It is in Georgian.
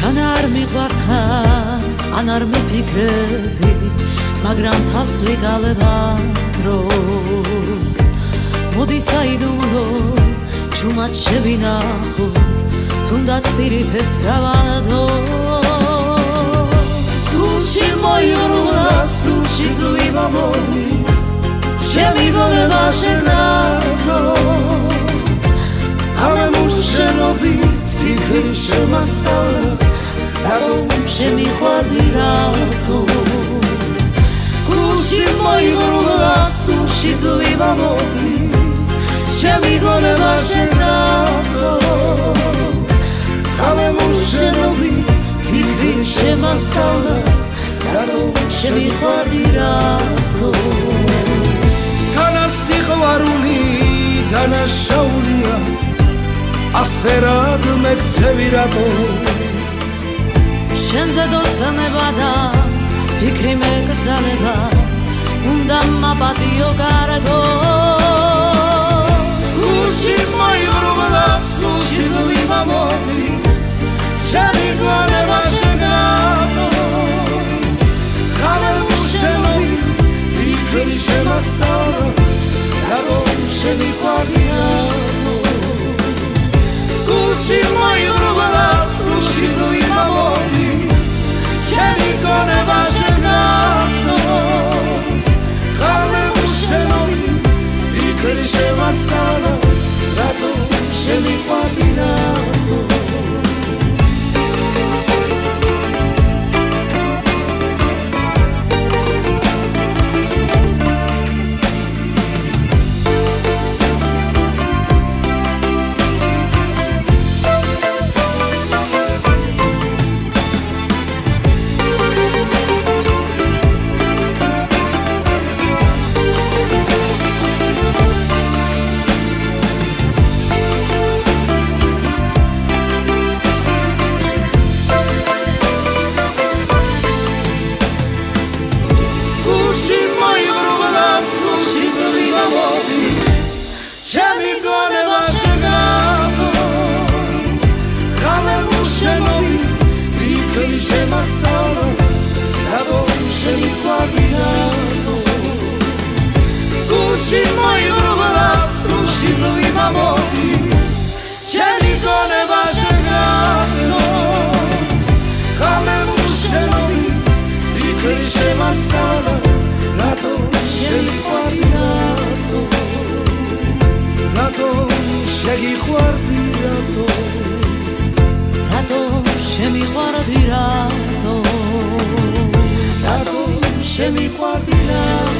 თან არ მიყვარხარ, ან არ მიფიქრები, მაგრამ თავს ვიგავება დროს. მოდი საიდუმლო, ჩუმად შევინახოთ, თუნდაც ტირიფებს გავადო. გულში მოიურვლა, სულში ძვიმა მოდის, ჩემი გონება შენდროს. გამემულ შენობით ფიქრი შემასწავლა, რატომ შემიყვარდი რატო. გულში მოიურვლა, სულში ძვიმა მოდის, ჩემი გონება შენდროს. გამემულ შენობით ფიქრი შემასწავლა, რატომ შემიყვარდი რატო. სიყვარული დანაშაულია, ასე რად მეკცევი რატო. შენზე დოცნება და ფიქრი მეკრძალება, უნდა მაპატიო კარგო. გულში მოიურვლა, სულში ძვიმა მოდის, ჩემი გონება შენრატო. გამემულ შენობით ფიქრი შემასწავლა, რატომ შემიყვარდი რატო. გულში მოიურვლა, სულში ძვიმა მოდის, ჩემი გონება შენრატოს. გამემულ შენობით ფიქრი შემასწავლა, რატომ შემიყვარდი რატო. ჩემი გონება შენრატოს. გამემულ შენობით ფიქრი შემასწავლა, რატომ შემიყვარდი რატო. გულში მოიურვლა, სულში ძვიმა მოდის, ჩემი გონება შენრატოს. გამემულ შენობით ფიქრი შემასწავლა, რატომ შემიყვარდი რატო. რატომ შეგიყვარდი რატო. რატომ შემიყვარდი რატო. რატომ შემიყვარდი რატო.